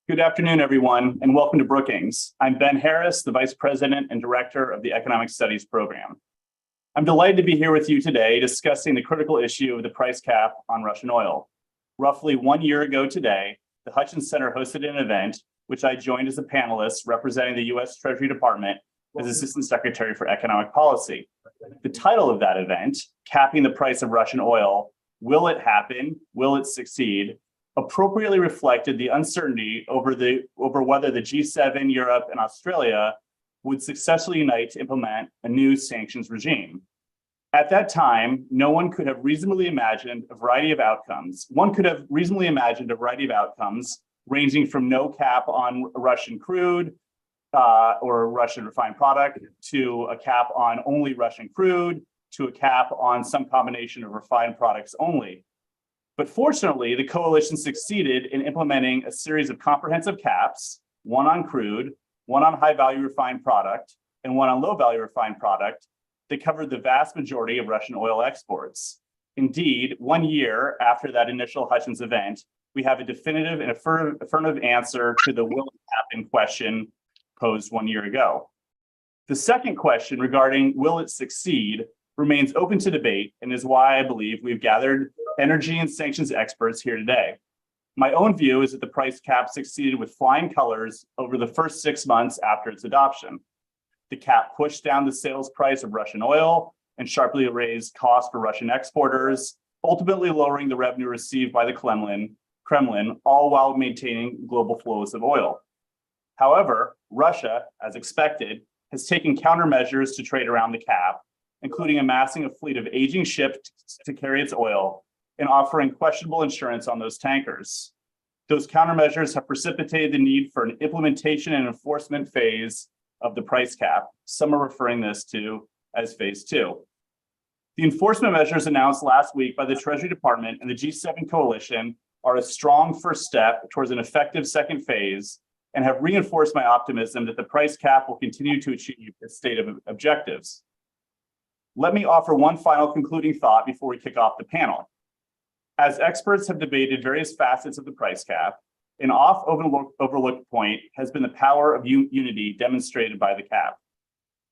Good afternoon, everyone, and welcome to Brookings. I'm Ben Harris, the Vice President and Director of the Economic Studies Program. I'm delighted to be here with you today discussing the critical issue of the price cap on Russian oil. Roughly 1 year ago today, the Hutchins Center hosted an event, which I joined as a panelist representing the U.S. Treasury Department as Assistant Secretary for Economic Policy. The title of that event, Capping the Price of Russian Oil, Will It Happen? Will It Succeed? Appropriately reflected the uncertainty over whether the G7, Europe, and Australia would successfully unite to implement a new sanctions regime. At that time, no one could have reasonably imagined a variety of outcomes. One could have reasonably imagined a variety of outcomes ranging from no cap on Russian crude or Russian refined product to a cap on only Russian crude to a cap on some combination of refined products only. But fortunately, the coalition succeeded in implementing a series of comprehensive caps, one on crude, one on high-value refined product, and one on low-value refined product that covered the vast majority of Russian oil exports. Indeed, 1 year after that initial Hutchins event, we have a definitive and affirmative answer to the will it happen question posed 1 year ago. The second question regarding will it succeed remains open to debate and is why I believe we've gathered energy and sanctions experts here today. My own view is that the price cap succeeded with flying colors over the first 6 months after its adoption. The cap pushed down the sales price of Russian oil and sharply raised costs for Russian exporters, ultimately lowering the revenue received by the Kremlin, all while maintaining global flows of oil. However, Russia, as expected, has taken countermeasures to trade around the cap, including amassing a fleet of aging ships to carry its oil and offering questionable insurance on those tankers. Those countermeasures have precipitated the need for an implementation and enforcement phase of the price cap. Some are referring this to as phase 2. The enforcement measures announced last week by the Treasury Department and the G7 coalition are a strong first step towards an effective second phase and have reinforced my optimism that the price cap will continue to achieve its stated objectives. Let me offer one final concluding thought before we kick off the panel. As experts have debated various facets of the price cap, an overlooked point has been the power of unity demonstrated by the cap.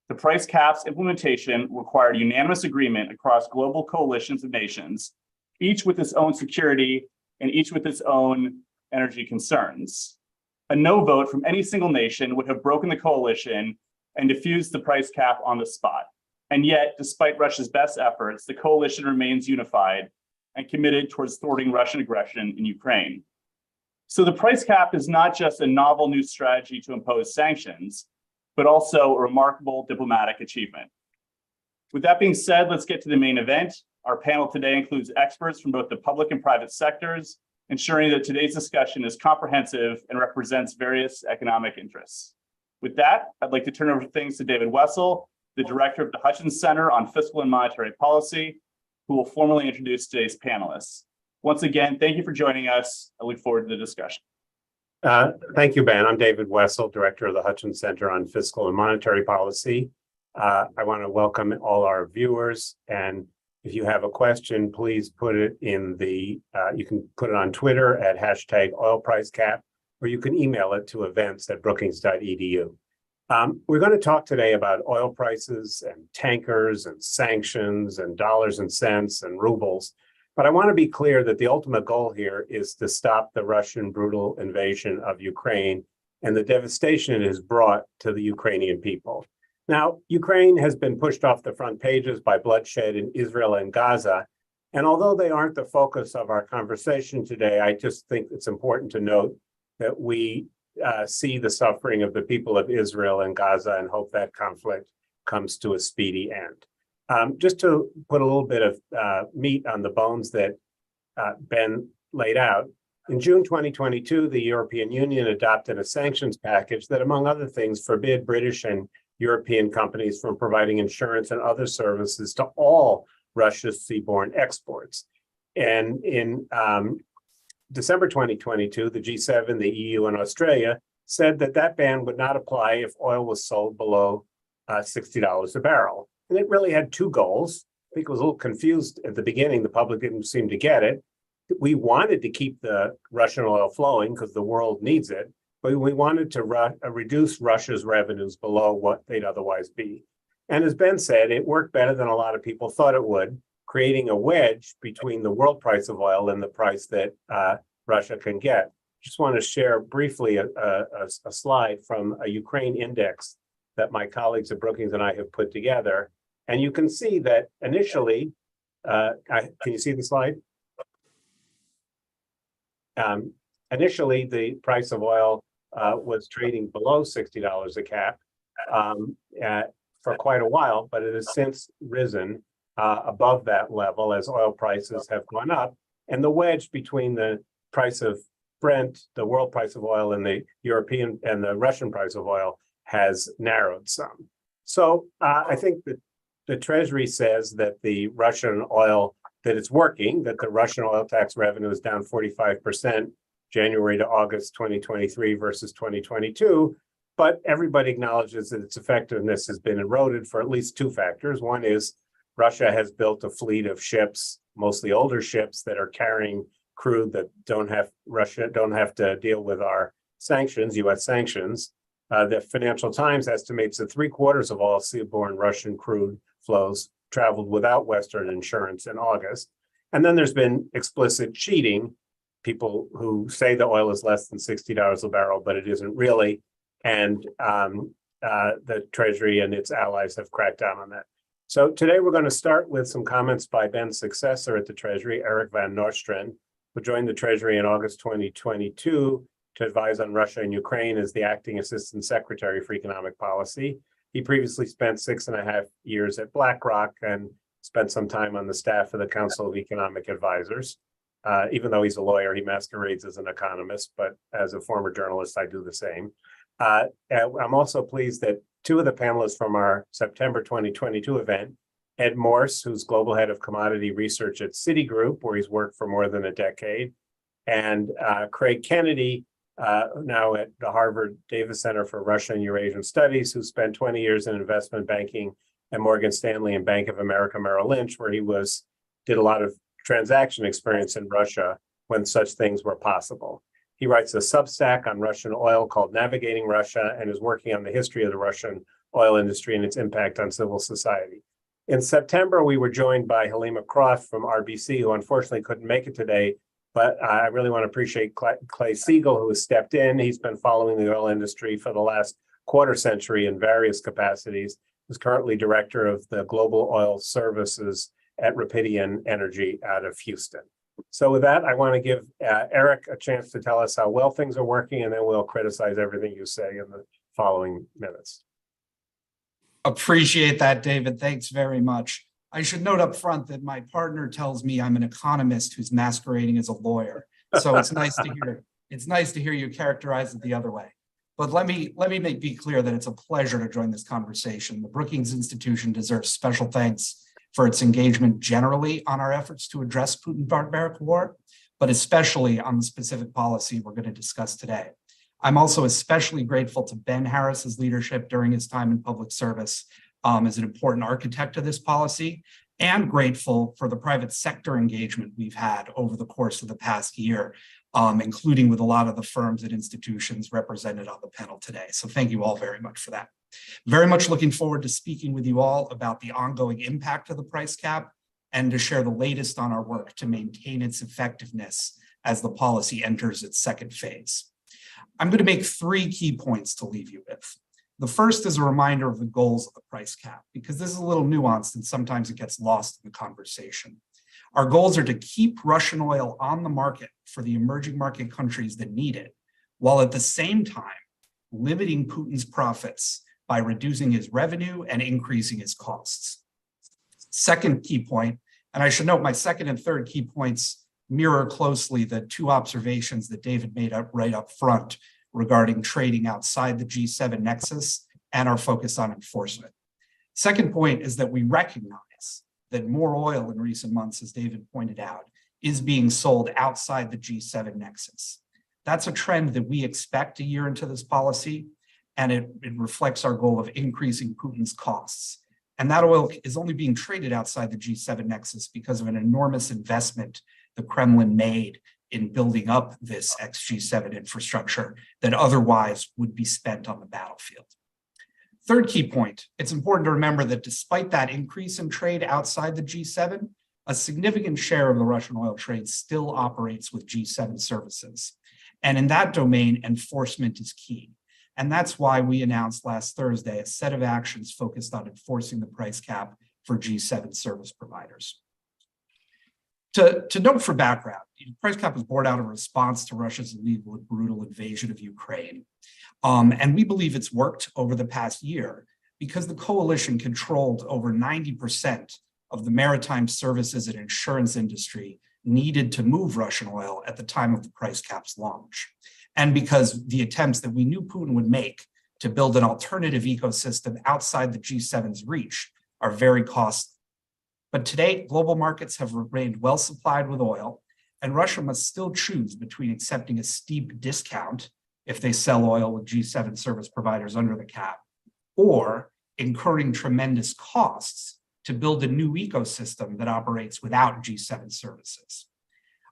The price cap's implementation required unanimous agreement across global coalitions of nations, each with its own security and each with its own energy concerns. A no vote from any single nation would have broken the coalition and diffused the price cap on the spot. And yet, despite Russia's best efforts, the coalition remains unified and committed towards thwarting Russian aggression in Ukraine. So the price cap is not just a novel new strategy to impose sanctions, but also a remarkable diplomatic achievement. With that being said, let's get to the main event. Our panel today includes experts from both the public and private sectors, ensuring that today's discussion is comprehensive and represents various economic interests. With that, I'd like to turn over things to David Wessel, the director of the Hutchins Center on Fiscal and Monetary Policy, who will formally introduce today's panelists. Once again, thank you for joining us. I look forward to the discussion. Thank you, Ben. I'm David Wessel, director of the Hutchins Center on Fiscal and Monetary Policy. I want to welcome all our viewers. And if you have a question, please put it in you can put it on Twitter at #oilpricecap, or you can email it to events@brookings.edu. We're going to talk today about oil prices and tankers and sanctions and dollars and cents and rubles. But I want to be clear that the ultimate goal here is to stop the Russian brutal invasion of Ukraine and the devastation it has brought to the Ukrainian people. Now, Ukraine has been pushed off the front pages by bloodshed in Israel and Gaza. And although they aren't the focus of our conversation today, I just think it's important to note that we see the suffering of the people of Israel and Gaza and hope that conflict comes to a speedy end. Just to put a little bit of meat on the bones that Ben laid out, in June 2022, the European Union adopted a sanctions package that, among other things, forbid British and European companies from providing insurance and other services to all Russia's seaborne exports. And in December 2022, the G7, the EU, and Australia said that that ban would not apply if oil was sold below $60 a barrel. And it really had two goals. I think it was a little confused at the beginning. The public didn't seem to get it. We wanted to keep the Russian oil flowing because the world needs it, but we wanted to reduce Russia's revenues below what they'd otherwise be. And as Ben said, it worked better than a lot of people thought it would, creating a wedge between the world price of oil and the price that Russia can get. Just want to share briefly a slide from a Ukraine index that my colleagues at Brookings and I have put together. And you can see that initially, can you see the slide? Initially, the price of oil was trading below $60 a cap for quite a while, but it has since risen above that level as oil prices have gone up. And the wedge between the price of Brent, the world price of oil, and the European and the Russian price of oil has narrowed some. So I think that the Treasury says that the Russian oil, that it's working, that the Russian oil tax revenue is down 45% January to August 2023 versus 2022. But everybody acknowledges that its effectiveness has been eroded for at least two factors. One is Russia has built a fleet of ships, mostly older ships, that are carrying crude that Russia don't have to deal with our sanctions, U.S. sanctions. The Financial Times estimates that 3/4 of all seaborne Russian crude flows traveled without Western insurance in August. And then there's been explicit cheating, people who say the oil is less than $60 a barrel, but it isn't really. And the Treasury and its allies have cracked down on that. So today we're going to start with some comments by Ben's successor at the Treasury, Eric Van Nostrand, who joined the Treasury in August 2022 to advise on Russia and Ukraine as the acting Assistant Secretary for Economic Policy. He previously spent 6.5 years at BlackRock and spent some time on the staff of the Council of Economic Advisors. Even though he's a lawyer, he masquerades as an economist, but as a former journalist, I do the same. I'm also pleased that two of the panelists from our September 2022 event, Ed Morse, who's Global Head of Commodity Research at Citigroup, where he's worked for more than a decade, and Craig Kennedy, now at the Harvard Davis Center for Russia and Eurasian Studies, who spent 20 years in investment banking at Morgan Stanley and Bank of America Merrill Lynch, where he did a lot of transaction experience in Russia when such things were possible. He writes a Substack on Russian oil called Navigating Russia and is working on the history of the Russian oil industry and its impact on civil society. In September, we were joined by Halima Croft from RBC, who unfortunately couldn't make it today, but I really want to appreciate Clay Siegel, who has stepped in. He's been following the oil industry for the last quarter century in various capacities. He's currently director of the Global Oil Services at Rapidian Energy out of Houston. So with that, I want to give Eric a chance to tell us how well things are working, and then we'll criticize everything you say in the following minutes. Appreciate that, David. Thanks very much. I should note up front that my partner tells me I'm an economist who's masquerading as a lawyer. So it's nice to hear. It's nice to hear you characterize it the other way. But let me be clear that it's a pleasure to join this conversation. The Brookings Institution deserves special thanks for its engagement generally on our efforts to address Putin's barbaric war, but especially on the specific policy we're going to discuss today. I'm also especially grateful to Ben Harris's leadership during his time in public service as an important architect of this policy, and grateful for the private sector engagement we've had over the course of the past year, including with a lot of the firms and institutions represented on the panel today. So thank you all very much for that. Very much looking forward to speaking with you all about the ongoing impact of the price cap and to share the latest on our work to maintain its effectiveness as the policy enters its second phase. I'm going to make 3 key points to leave you with. The first is a reminder of the goals of the price cap, because this is a little nuanced and sometimes it gets lost in the conversation. Our goals are to keep Russian oil on the market for the emerging market countries that need it, while at the same time limiting Putin's profits by reducing his revenue and increasing his costs. Second key point, and I should note my second and third key points mirror closely the 2 observations that David made up right up front regarding trading outside the G7 nexus and our focus on enforcement. Second point is that we recognize that more oil in recent months, as David pointed out, is being sold outside the G7 nexus. That's a trend that we expect a year into this policy, and it reflects our goal of increasing Putin's costs. And that oil is only being traded outside the G7 nexus because of an enormous investment the Kremlin made in building up this ex-G7 infrastructure that otherwise would be spent on the battlefield. Third key point, it's important to remember that despite that increase in trade outside the G7, a significant share of the Russian oil trade still operates with G7 services. And in that domain, enforcement is key. And that's why we announced last Thursday a set of actions focused on enforcing the price cap for G7 service providers. To note for background, the price cap was born out of a response to Russia's illegal and brutal invasion of Ukraine. And we believe it's worked over the past year because the coalition controlled over 90% of the maritime services and insurance industry needed to move Russian oil at the time of the price cap's launch. And because the attempts that we knew Putin would make to build an alternative ecosystem outside the G7's reach are very costly. But today, global markets have remained well supplied with oil, and Russia must still choose between accepting a steep discount if they sell oil with G7 service providers under the cap, or incurring tremendous costs to build a new ecosystem that operates without G7 services.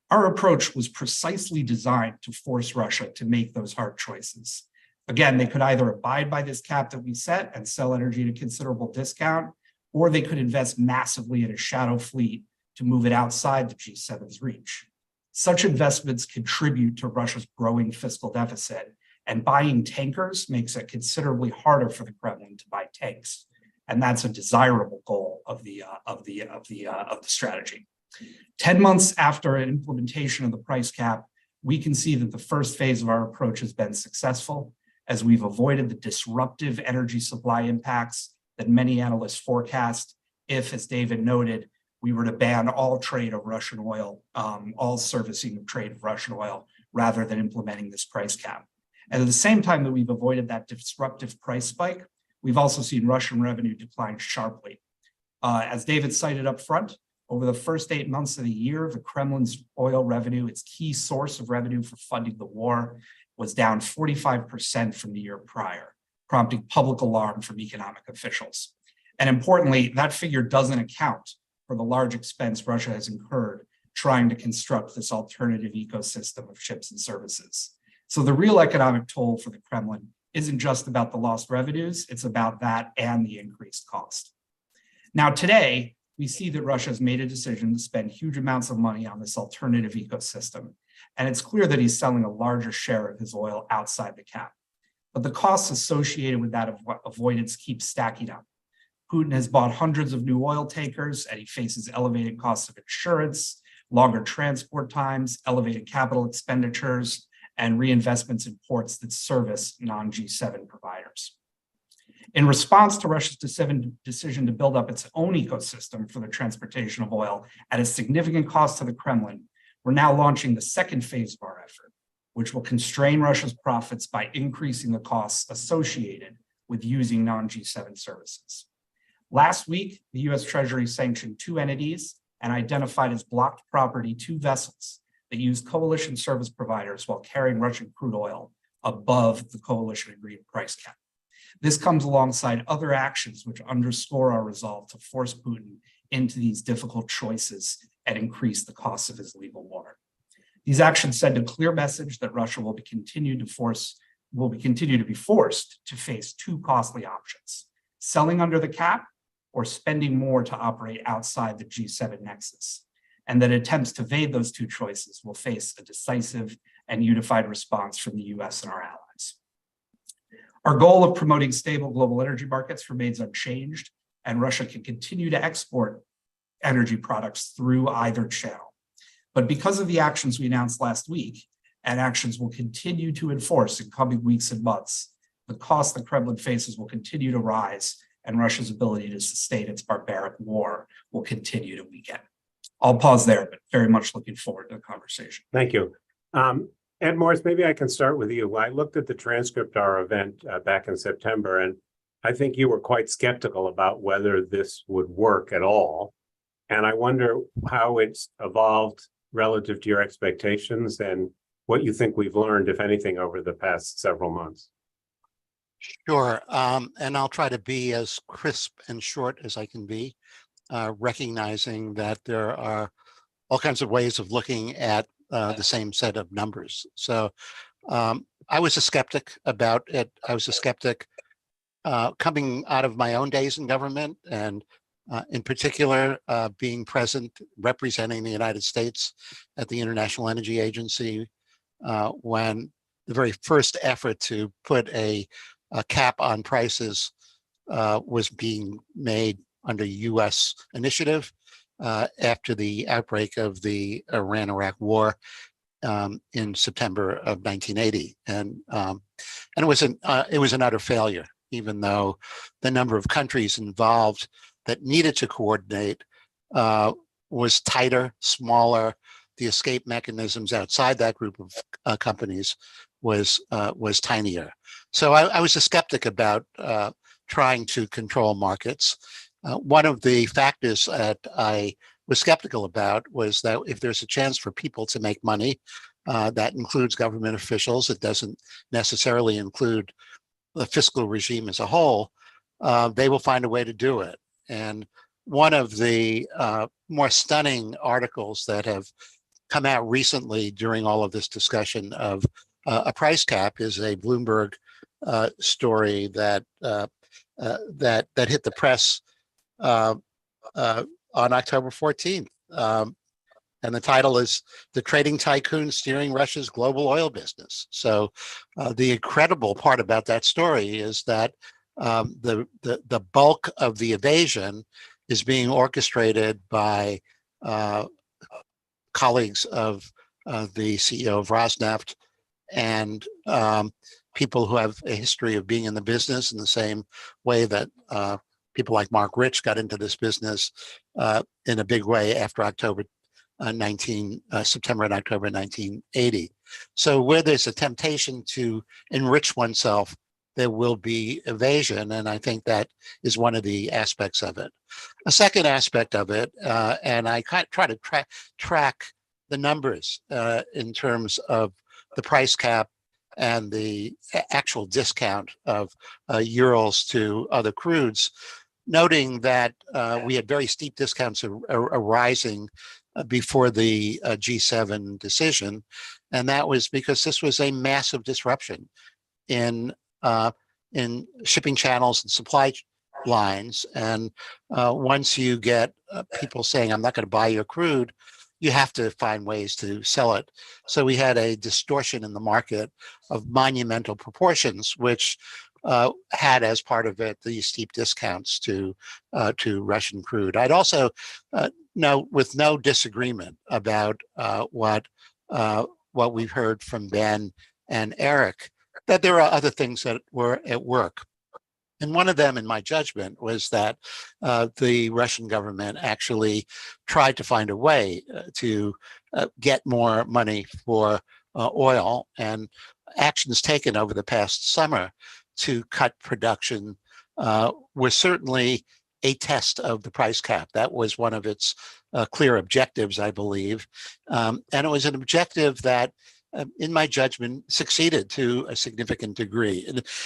Our approach was precisely designed to force Russia to make those hard choices. Again, they could either abide by this cap that we set and sell energy at a considerable discount, or they could invest massively in a shadow fleet to move it outside the G7's reach. Such investments contribute to Russia's growing fiscal deficit, and buying tankers makes it considerably harder for the Kremlin to buy tanks. And that's a desirable goal of the strategy. 10 months after an implementation of the price cap, we can see that the first phase of our approach has been successful, as we've avoided the disruptive energy supply impacts that many analysts forecast if, as David noted, we were to ban all trade of Russian oil, all servicing of trade of Russian oil, rather than implementing this price cap. And at the same time that we've avoided that disruptive price spike, we've also seen Russian revenue decline sharply. As David cited up front, over the first 8 months of the year, the Kremlin's oil revenue, its key source of revenue for funding the war, was down 45% from the year prior, prompting public alarm from economic officials. And importantly, that figure doesn't account for the large expense Russia has incurred trying to construct this alternative ecosystem of ships and services. So the real economic toll for the Kremlin isn't just about the lost revenues, it's about that and the increased cost. Now today, we see that Russia has made a decision to spend huge amounts of money on this alternative ecosystem, and it's clear that he's selling a larger share of his oil outside the cap. But the costs associated with that avoidance keep stacking up. Putin has bought hundreds of new oil tankers, and he faces elevated costs of insurance, longer transport times, elevated capital expenditures, and reinvestments in ports that service non-G7 providers. In response to Russia's decision to build up its own ecosystem for the transportation of oil at a significant cost to the Kremlin, we're now launching the second phase of our effort, which will constrain Russia's profits by increasing the costs associated with using non-G7 services. Last week, the US Treasury sanctioned 2 entities and identified as blocked property 2 vessels that used coalition service providers while carrying Russian crude oil above the coalition agreed price cap. This comes alongside other actions which underscore our resolve to force Putin into these difficult choices and increase the costs of his legal war. These actions send a clear message that Russia will continue to be forced to face 2 costly options: selling under the cap or spending more to operate outside the G7 nexus, and that attempts to evade those 2 choices will face a decisive and unified response from the US and our allies. Our goal of promoting stable global energy markets remains unchanged, and Russia can continue to export energy products through either channel. But because of the actions we announced last week, and actions we'll continue to enforce in coming weeks and months, the cost the Kremlin faces will continue to rise, and Russia's ability to sustain its barbaric war will continue to weaken. I'll pause there, but very much looking forward to the conversation. Thank you. Ed Morris, maybe I can start with you. I looked at the transcript of our event back in September, and I think you were quite skeptical about whether this would work at all. And I wonder how it's evolved relative to your expectations and what you think we've learned, if anything, over the past several months. Sure, and I'll try to be as crisp and short as I can be, recognizing that there are all kinds of ways of looking at the same set of numbers. So I was a skeptic about it. I was a skeptic coming out of my own days in government, and in particular, being present, representing the United States at the International Energy Agency, when the very first effort to put a cap on prices was being made under U.S. initiative after the outbreak of the Iran-Iraq War in September of 1980, and it was an utter failure. Even though the number of countries involved that needed to coordinate was tighter, smaller, the escape mechanisms outside that group of companies was tinier. So I was a skeptic about trying to control markets. One of the factors that I was skeptical about was that if there's a chance for people to make money, that includes government officials. It doesn't necessarily include the fiscal regime as a whole. They will find a way to do it. And one of the more stunning articles that have come out recently during all of this discussion of a price cap is a Bloomberg story that hit the press on October 14th. And the title is "The Trading Tycoon Steering Russia's Global Oil Business." So the incredible part about that story is that the bulk of the evasion is being orchestrated by colleagues of the CEO of Rosneft and people who have a history of being in the business in the same way that people like Mark Rich got into this business in a big way after September and October 1980. So where there's a temptation to enrich oneself, there will be evasion, and I think that is one of the aspects of it. A second aspect of it, and I try to track the numbers in terms of the price cap and the actual discount of Urals to other crudes, noting that we had very steep discounts arising before the G7 decision. And that was because this was a massive disruption in shipping channels and supply lines. And once you get people saying, I'm not going to buy your crude, you have to find ways to sell it. So we had a distortion in the market of monumental proportions, which had as part of it these steep discounts to Russian crude. I'd also note, with no disagreement about what we've heard from Ben and Eric, that there are other things that were at work. And one of them, in my judgment, was that the Russian government actually tried to find a way to get more money for oil, and actions taken over the past summer to cut production was certainly a test of the price cap. That was one of its clear objectives, I believe. And it was an objective that, in my judgment, succeeded to a significant degree.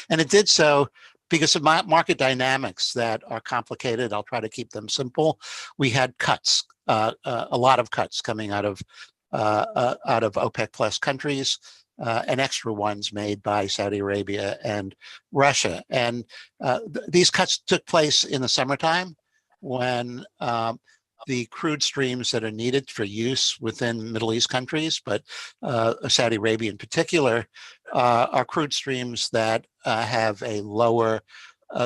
And it did so because of market dynamics that are complicated. I'll try to keep them simple. We had cuts, a lot of cuts coming out of OPEC plus countries, and extra ones made by Saudi Arabia and Russia. And these cuts took place in the summertime, when the crude streams that are needed for use within Middle East countries, but Saudi Arabia in particular, are crude streams that have a lower,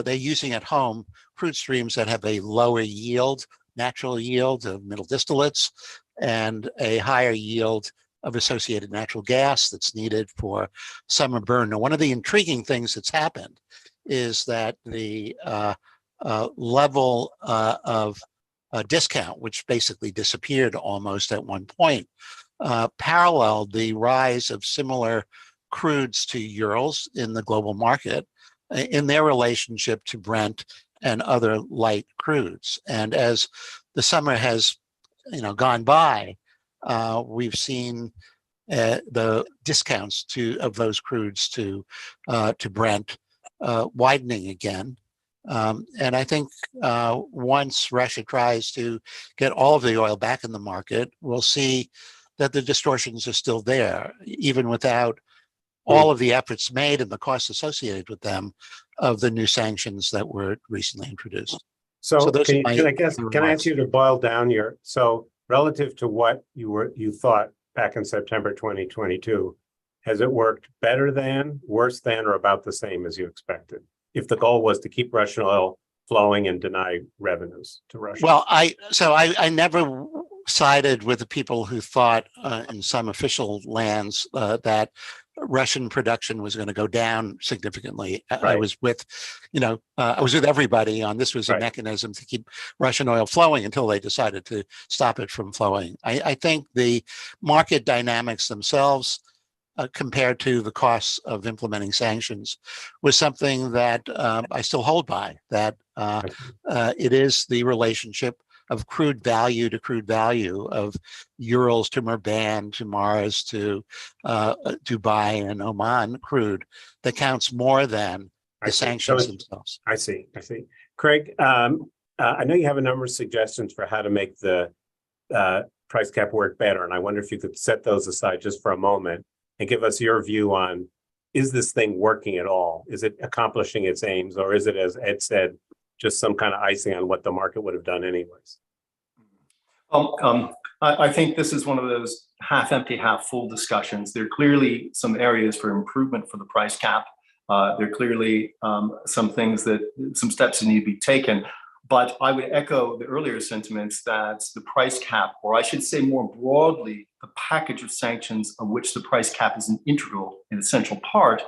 they're using at home crude streams that have a lower yield, natural yield of middle distillates, and a higher yield of associated natural gas that's needed for summer burn. Now, one of the intriguing things that's happened is that the level of discount, which basically disappeared almost at one point, paralleled the rise of similar crudes to Urals in the global market in their relationship to Brent and other light crudes. And as the summer has gone by, we've seen the discounts of those crudes to Brent widening again. And I think once Russia tries to get all of the oil back in the market, we'll see that the distortions are still there, even without all of the efforts made and the costs associated with them of the new sanctions that were recently introduced. So those are can I ask you to boil down so relative to what you thought back in September 2022, has it worked better than, worse than, or about the same as you expected? If the goal was to keep Russian oil flowing and deny revenues to Russia. Well, I never sided with the people who thought in some official lands that Russian production was going to go down significantly. Right. I was with everybody on this was a Right. mechanism to keep Russian oil flowing until they decided to stop it from flowing. I think the market dynamics themselves, compared to the costs of implementing sanctions, was something that I still hold by, that it is the relationship of crude value to crude value, of Urals to Murban to Mars to Dubai and Oman crude that counts more than the sanctions themselves. I see. Craig, I know you have a number of suggestions for how to make the price cap work better, and I wonder if you could set those aside just for a moment and give us your view on, is this thing working at all? Is it accomplishing its aims, or is it, as Ed said, just some kind of icing on what the market would have done anyways? I think this is one of those half empty, half full discussions. There are clearly some areas for improvement for the price cap. There are clearly some steps that need to be taken. But I would echo the earlier sentiments that the price cap, or I should say more broadly, the package of sanctions of which the price cap is an integral and essential part,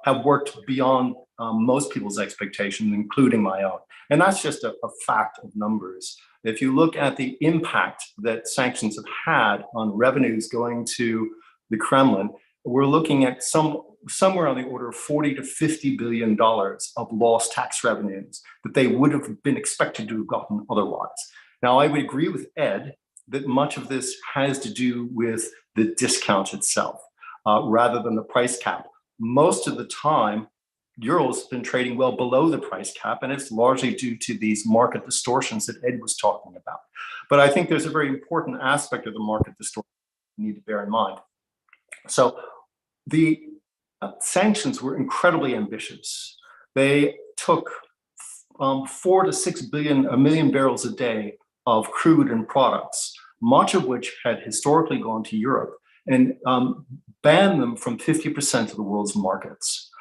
have worked beyond most people's expectations, including my own. And that's just a fact of numbers. If you look at the impact that sanctions have had on revenues going to the Kremlin, we're looking at somewhere on the order of $40 to $50 billion of lost tax revenues that they would have been expected to have gotten otherwise. Now, I would agree with Ed that much of this has to do with the discount itself, rather than the price cap. Most of the time, Ural's been trading well below the price cap, and it's largely due to these market distortions that Ed was talking about. But I think there's a very important aspect of the market distortion you need to bear in mind. So the sanctions were incredibly ambitious. They took 4 to 6 million barrels a day of crude and products, much of which had historically gone to Europe, and banned them from 50% of the world's markets.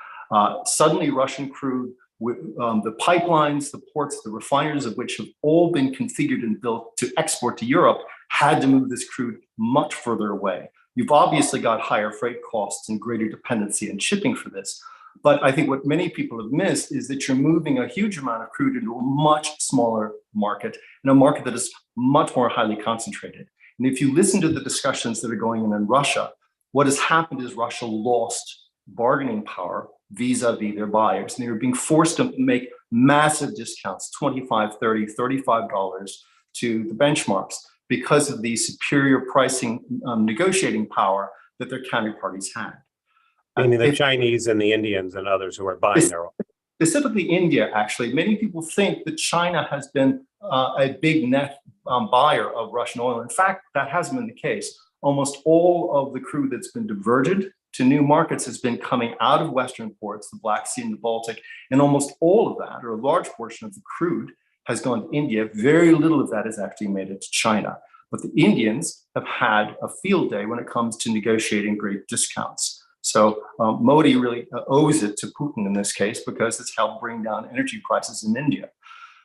Suddenly, Russian crude, the pipelines, the ports, the refineries of which have all been configured and built to export to Europe, had to move this crude much further away. You've obviously got higher freight costs and greater dependency in shipping for this. But I think what many people have missed is that you're moving a huge amount of crude into a much smaller market, and a market that is much more highly concentrated. And if you listen to the discussions that are going on in Russia, what has happened is Russia lost bargaining power vis-a-vis their buyers. And they were being forced to make massive discounts, $25, $30, $35 to the benchmarks because of the superior pricing negotiating power that their counterparties had. I mean, the Chinese and the Indians and others who are buying their oil. Specifically India, actually. Many people think that China has been a big net buyer of Russian oil. In fact, that hasn't been the case. Almost all of the crude that's been diverted to new markets has been coming out of Western ports, the Black Sea and the Baltic, and almost all of that, or a large portion of the crude, has gone to India. Very little of that has actually made it to China. But the Indians have had a field day when it comes to negotiating great discounts. So Modi really owes it to Putin in this case, because it's helped bring down energy prices in India.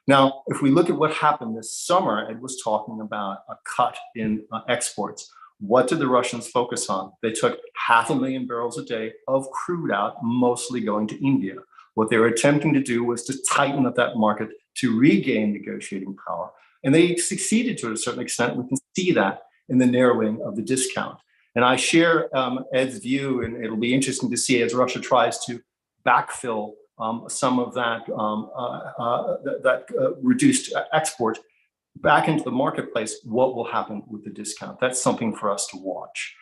Now, if we look at what happened this summer, Ed was talking about a cut in exports. What did the Russians focus on? They took 500,000 barrels a day of crude out, mostly going to India. What they were attempting to do was to tighten up that market to regain negotiating power. And they succeeded to a certain extent. We can see that in the narrowing of the discount. And I share Ed's view, and it'll be interesting to see as Russia tries to backfill some of that, reduced export back into the marketplace, what will happen with the discount? That's something for us to watch.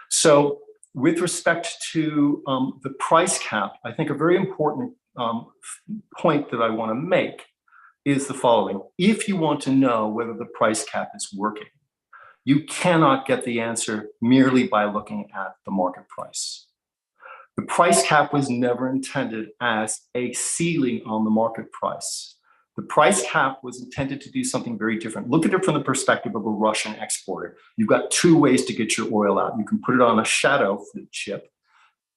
So with respect to the price cap, I think a very important point that I want to make is the following. If you want to know whether the price cap is working, You cannot get the answer merely by looking at the market price. The price cap was never intended as a ceiling on the market price. The price cap was intended to do something very different. Look at it from the perspective of a Russian exporter. You've got two ways to get your oil out. You can put it on a shadow fleet ship,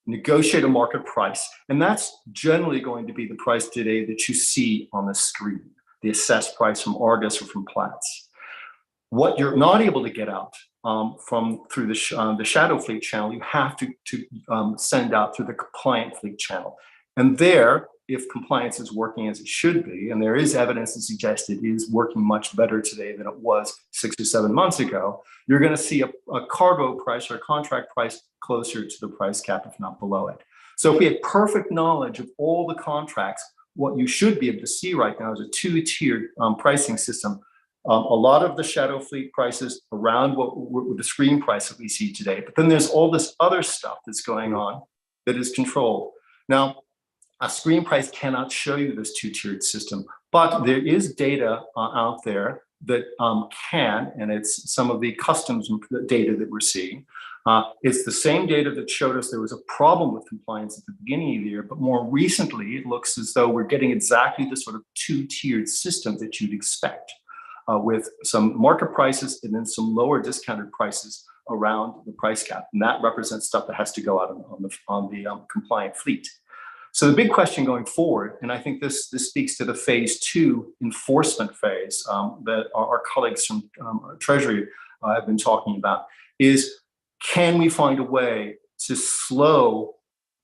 negotiate a market price, and that's generally going to be the price today that you see on the screen, the assessed price from Argus or from Platts. What you're not able to get out through the shadow fleet channel, you have to send out through the compliant fleet channel. And there, if compliance is working as it should be, and there is evidence to suggest it is working much better today than it was 6 or 7 months ago, you're going to see a cargo price or a contract price closer to the price cap, if not below it. So if we had perfect knowledge of all the contracts, what you should be able to see right now is a two-tiered pricing system. A lot of the shadow fleet prices around what the screen price that we see today, but then there's all this other stuff that's going on that is controlled. Now, a screen price cannot show you this two-tiered system, but there is data out there that can, and it's some of the customs data that we're seeing. It's the same data that showed us there was a problem with compliance at the beginning of the year, but more recently, it looks as though we're getting exactly the sort of two-tiered system that you'd expect. With some market prices and then some lower discounted prices around the price cap. And that represents stuff that has to go out on the compliant fleet. So the big question going forward, and I think this speaks to the phase 2 enforcement phase that our colleagues from Treasury have been talking about, is can we find a way to slow,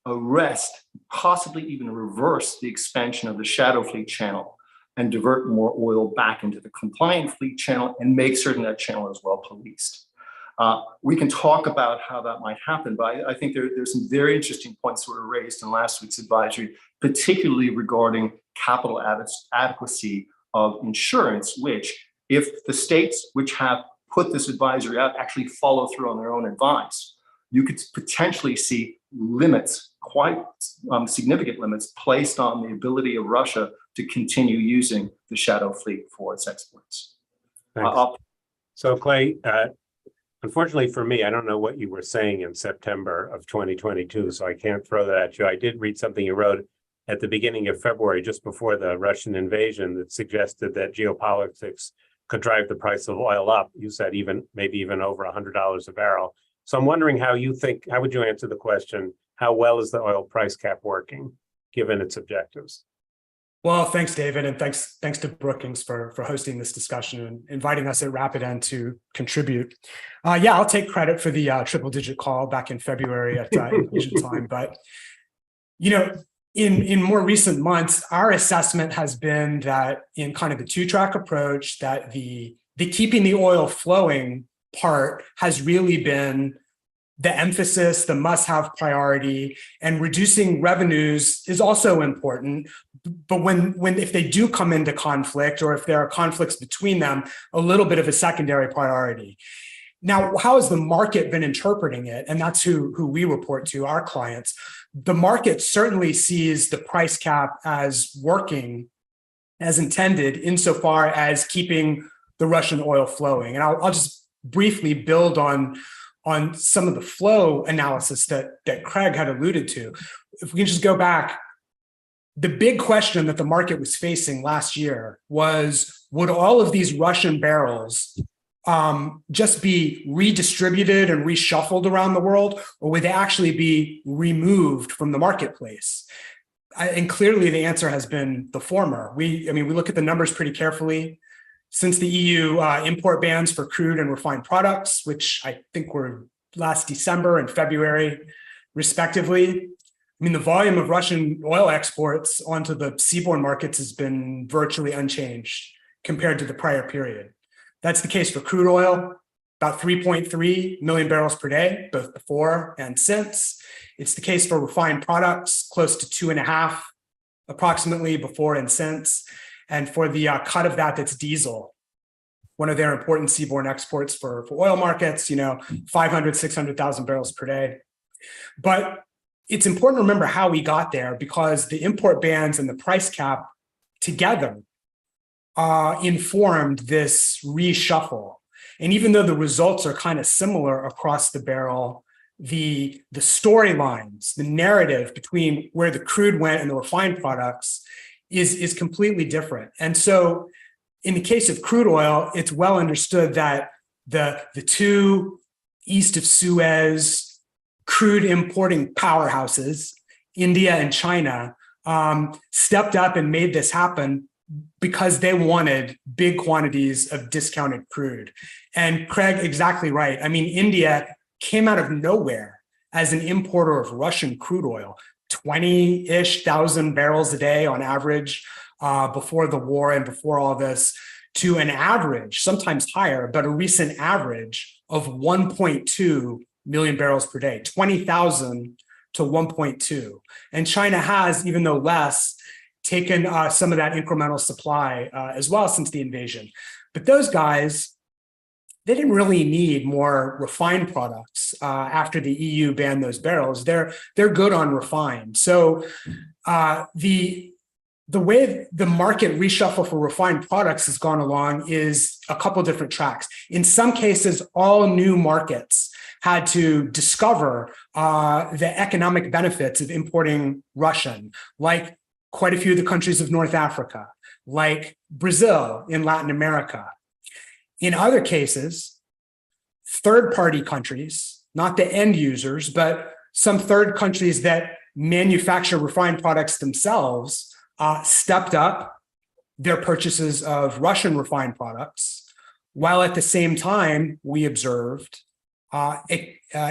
arrest, possibly even reverse the expansion of the shadow fleet channel and divert more oil back into the compliant fleet channel and make certain that channel is well policed. We can talk about how that might happen, but I think there's some very interesting points that were raised in last week's advisory, particularly regarding capital adequacy of insurance, which if the states which have put this advisory out actually follow through on their own advice, you could potentially see limits, quite significant limits, placed on the ability of Russia to continue using the shadow fleet for its exports. So Clay, unfortunately for me, I don't know what you were saying in September of 2022, so I can't throw that at you. I did read something you wrote at the beginning of February, just before the Russian invasion, that suggested that geopolitics could drive the price of oil up. You said maybe even over $100 a barrel. So I'm wondering how would you answer the question, how well is the oil price cap working, given its objectives? Well, thanks, David, and thanks to Brookings for hosting this discussion and inviting us at Rapid End to contribute. Yeah, I'll take credit for the triple-digit call back in February at Asian time. But in more recent months, our assessment has been that in kind of the two-track approach, that the keeping the oil flowing part has really been the emphasis, the must-have priority, and reducing revenues is also important. But if they do come into conflict, or if there are conflicts between them, a little bit of a secondary priority. Now, how has the market been interpreting it? And that's who we report to, our clients. The market certainly sees the price cap as working as intended, insofar as keeping the Russian oil flowing. And I'll just briefly build on some of the flow analysis that Craig had alluded to. If we can just go back, the big question that the market was facing last year was, would all of these Russian barrels just be redistributed and reshuffled around the world, or would they actually be removed from the marketplace? And clearly the answer has been the former. We look at the numbers pretty carefully. Since the EU import bans for crude and refined products, which I think were last December and February, respectively, the volume of Russian oil exports onto the seaborne markets has been virtually unchanged compared to the prior period. That's the case for crude oil, about 3.3 million barrels per day, both before and since. It's the case for refined products, close to 2.5, approximately, before and since. And for the cut of that's diesel, one of their important seaborne exports for oil markets, 500, 600,000 barrels per day. But it's important to remember how we got there, because the import bans and the price cap together informed this reshuffle. And even though the results are kind of similar across the barrel, the storylines, the narrative between where the crude went and the refined products is completely different. And so in the case of crude oil, it's well understood that the two east of Suez crude importing powerhouses, India and China, stepped up and made this happen because they wanted big quantities of discounted crude. And Craig, exactly right. I mean, India came out of nowhere as an importer of Russian crude oil, 20-ish thousand barrels a day on average before the war and before all this, to an average, sometimes higher, but a recent average of 1.2 million barrels per day, 20,000 to 1.2. And China has, even though less, taken some of that incremental supply as well since the invasion. But those guys, they didn't really need more refined products after the EU banned those barrels. They're good on refined. So the way the market reshuffle for refined products has gone along is a couple different tracks. In some cases, all new markets had to discover the economic benefits of importing Russian, like quite a few of the countries of North Africa, like Brazil in Latin America. In other cases, third-party countries, not the end users, but some third countries that manufacture refined products themselves, stepped up their purchases of Russian refined products, while at the same time, we observed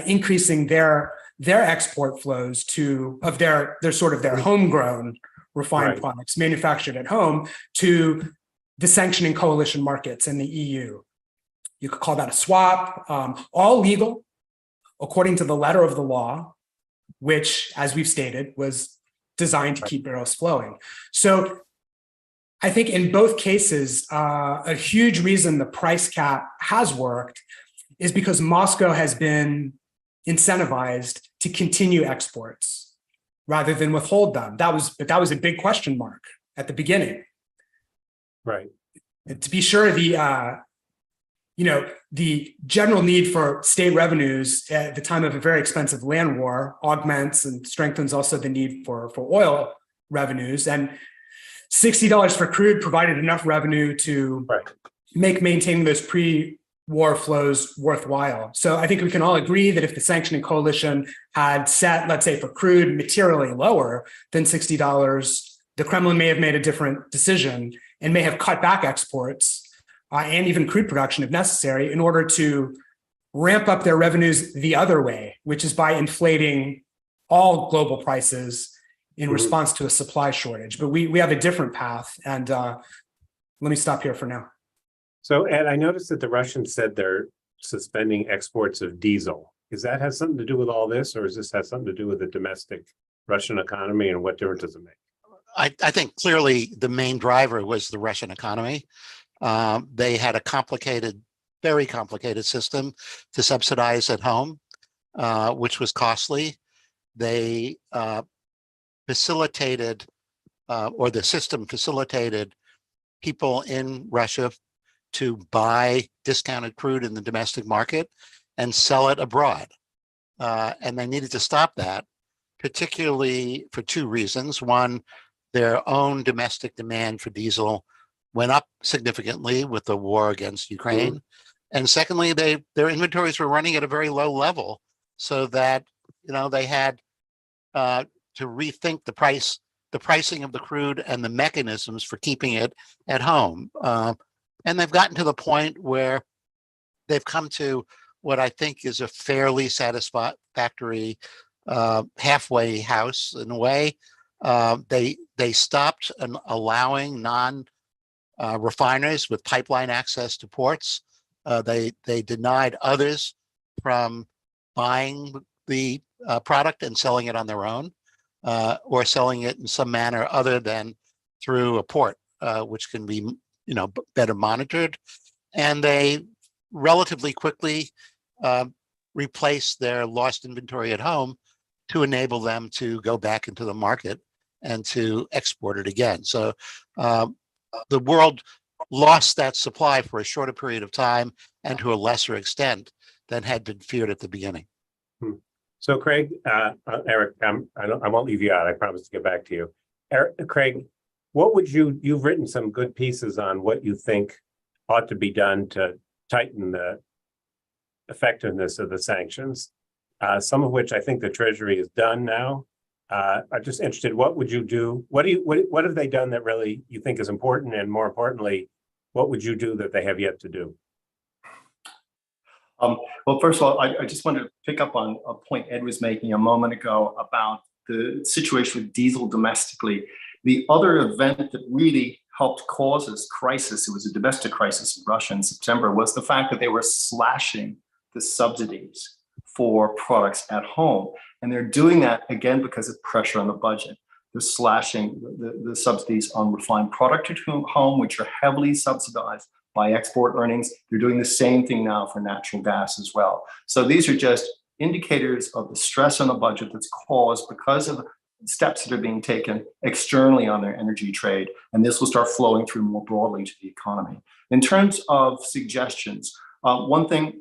increasing their export flows of their homegrown refined products manufactured at home to the sanctioning coalition markets in the EU. You could call that a swap, all legal, according to the letter of the law, which, as we've stated, was designed to keep barrels flowing. So I think in both cases, a huge reason the price cap has worked is because Moscow has been incentivized to continue exports rather than withhold them. But that was a big question mark at the beginning. Right. And to be sure, the general need for state revenues at the time of a very expensive land war augments and strengthens also the need for oil revenues. And $60 for crude provided enough revenue to make maintaining those pre-war flows worthwhile. So I think we can all agree that if the sanctioning coalition had set, let's say, for crude materially lower than $60, the Kremlin may have made a different decision and may have cut back exports and even crude production if necessary in order to ramp up their revenues the other way, which is by inflating all global prices in response to a supply shortage. But we have a different path. And let me stop here for now. So, Ed, I noticed that the Russians said they're suspending exports of diesel. Does that have something to do with all this, or does this have something to do with the domestic Russian economy, and what difference does it make? I think clearly the main driver was the Russian economy. They had a very complicated system to subsidize at home, which was costly. They facilitated, or the system facilitated people in Russia to buy discounted crude in the domestic market and sell it abroad. And they needed to stop that, particularly for two reasons. One, their own domestic demand for diesel went up significantly with the war against Ukraine. And secondly, their inventories were running at a very low level, so that they had to rethink the pricing of the crude and the mechanisms for keeping it at home. And they've gotten to the point where they've come to what I think is a fairly satisfactory halfway house in a way. They stopped allowing refiners with pipeline access to ports. They denied others from buying the product and selling it on their own, or selling it in some manner other than through a port, which can be better monitored. And they relatively quickly replaced their lost inventory at home to enable them to go back into the market and to export it again. So the world lost that supply for a shorter period of time and to a lesser extent than had been feared at the beginning. So Craig, Eric, I won't leave you out. I promise to get back to you. Craig, what would you've written some good pieces on what you think ought to be done to tighten the effectiveness of the sanctions, some of which I think the Treasury has done now. I'm just interested, what would you do? What have they done that really you think is important? And more importantly, what would you do that they have yet to do? Well, first of all, I just wanted to pick up on a point Ed was making a moment ago about the situation with diesel domestically. The other event that really helped cause this crisis, it was a domestic crisis in Russia in September, was the fact that they were slashing the subsidies for products at home. And they're doing that again because of pressure on the budget. They're slashing the subsidies on refined product at home, which are heavily subsidized by export earnings. They're doing the same thing now for natural gas as well. So these are just indicators of the stress on the budget that's caused because of steps that are being taken externally on their energy trade. And this will start flowing through more broadly to the economy. In terms of suggestions, one thing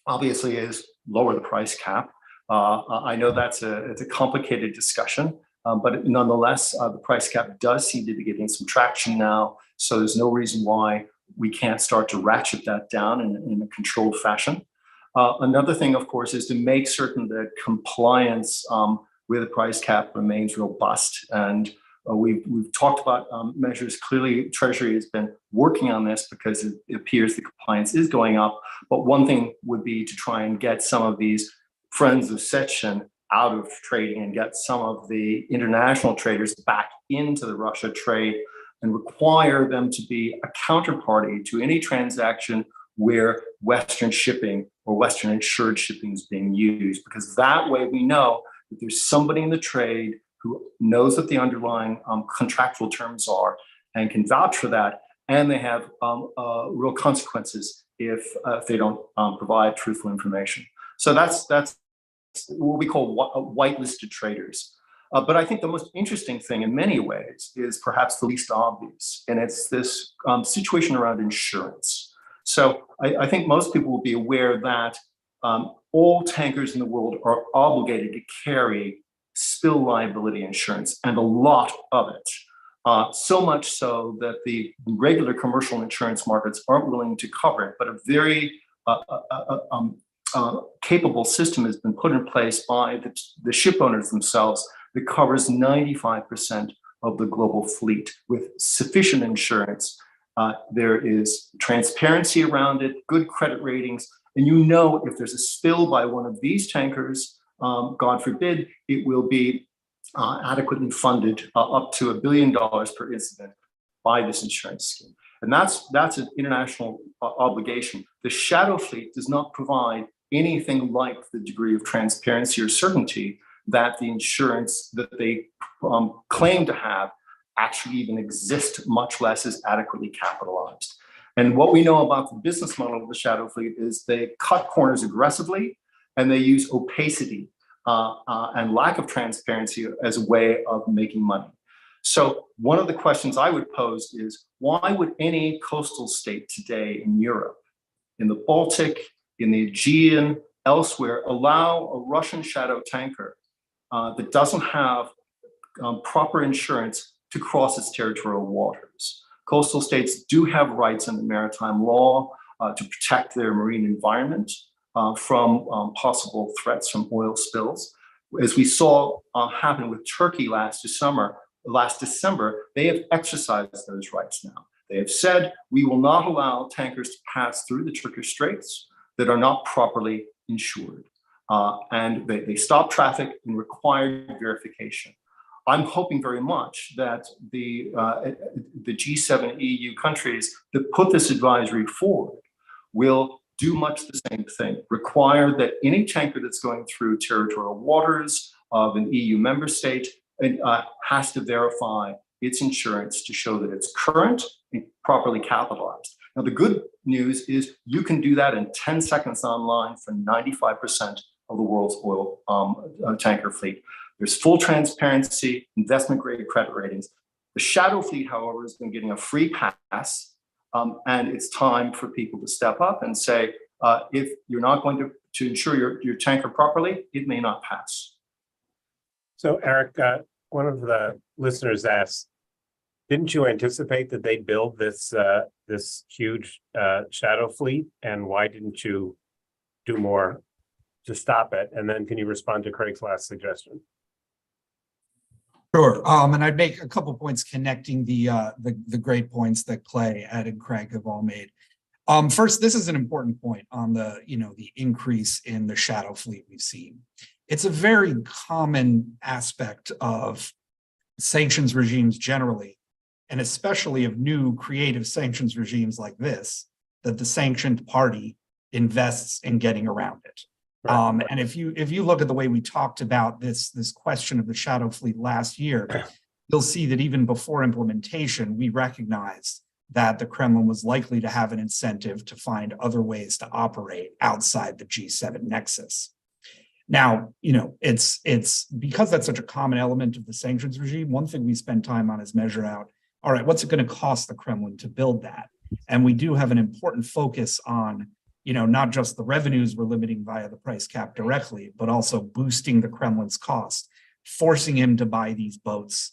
obviously is lower the price cap. I know it's a complicated discussion, but nonetheless, the price cap does seem to be getting some traction now. So there's no reason why we can't start to ratchet that down in a controlled fashion. Another thing, of course, is to make certain that compliance with the price cap remains robust. And we've talked about measures. Clearly, Treasury has been working on this because it appears the compliance is going up. But one thing would be to try and get some of these friends of Secession out of trading and get some of the international traders back into the Russia trade and require them to be a counterparty to any transaction where Western shipping or Western insured shipping is being used, because that way we know that there's somebody in the trade who knows what the underlying contractual terms are and can vouch for that, and they have real consequences if they don't provide truthful information. So that's what we call whitelisted traders. But I think the most interesting thing in many ways is perhaps the least obvious, and it's this situation around insurance. So I think most people will be aware that all tankers in the world are obligated to carry spill liability insurance, and a lot of it. So much so that the regular commercial insurance markets aren't willing to cover it, but a very capable system has been put in place by the ship owners themselves that covers 95% of the global fleet with sufficient insurance. There is transparency around it, good credit ratings, and you know if there's a spill by one of these tankers, God forbid, it will be adequately funded up to $1 billion per incident by this insurance scheme. And that's an international obligation. The shadow fleet does not provide anything like the degree of transparency or certainty that the insurance that they claim to have actually even exist, much less is adequately capitalized. And what we know about the business model of the shadow fleet is they cut corners aggressively, and they use opacity and lack of transparency as a way of making money. So one of the questions I would pose is, why would any coastal state today in Europe, in the Baltic, in the Aegean, elsewhere, allow a Russian shadow tanker that doesn't have proper insurance to cross its territorial waters? Coastal states do have rights under maritime law to protect their marine environment from possible threats from oil spills. As we saw happen with Turkey last December, they have exercised those rights now. They have said, we will not allow tankers to pass through the Turkish Straits that are not properly insured. And they stop traffic and require verification. I'm hoping very much that the G7 EU countries that put this advisory forward will do much the same thing, require that any tanker that's going through territorial waters of an EU member state has to verify its insurance to show that it's current and properly capitalized. Now, the good news is you can do that in 10 seconds online for 95% of the world's oil tanker fleet. There's full transparency, investment grade credit ratings. The shadow fleet, however, has been getting a free pass And it's time for people to step up and say, if you're not going to insure your tanker properly, it may not pass. So Eric, one of the listeners asked, didn't you anticipate that they build this this huge shadow fleet, and why didn't you do more to stop it? And then can you respond to Craig's last suggestion? Sure. And I'd make a couple points connecting the great points that Clay, Ed, and Craig have all made. First, this is an important point on the increase in the shadow fleet we've seen. It's a very common aspect of sanctions regimes generally, and especially of new creative sanctions regimes like this, that the sanctioned party invests in getting around it. Right. And if you look at the way we talked about this question of the shadow fleet last year, you'll see that even before implementation, we recognized that the Kremlin was likely to have an incentive to find other ways to operate outside the G7 nexus. Now, it's because that's such a common element of the sanctions regime. One thing we spend time on is measure out, all right, what's it going to cost the Kremlin to build that? And we do have an important focus on, not just the revenues we're limiting via the price cap directly, but also boosting the Kremlin's cost, forcing him to buy these boats,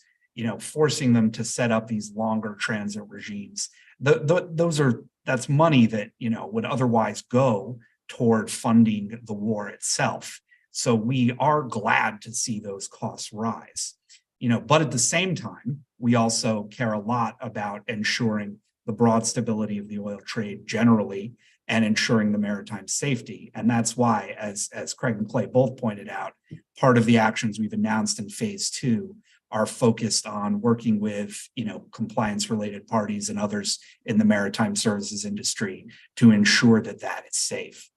forcing them to set up these longer transit regimes. That's money that, would otherwise go toward funding the war itself. So we are glad to see those costs rise. But at the same time, we also care a lot about ensuring the broad stability of the oil trade generally and ensuring the maritime safety. And that's why, as Craig and Clay both pointed out, part of the actions we've announced in phase 2 are focused on working with, compliance-related parties and others in the maritime services industry to ensure that is safe.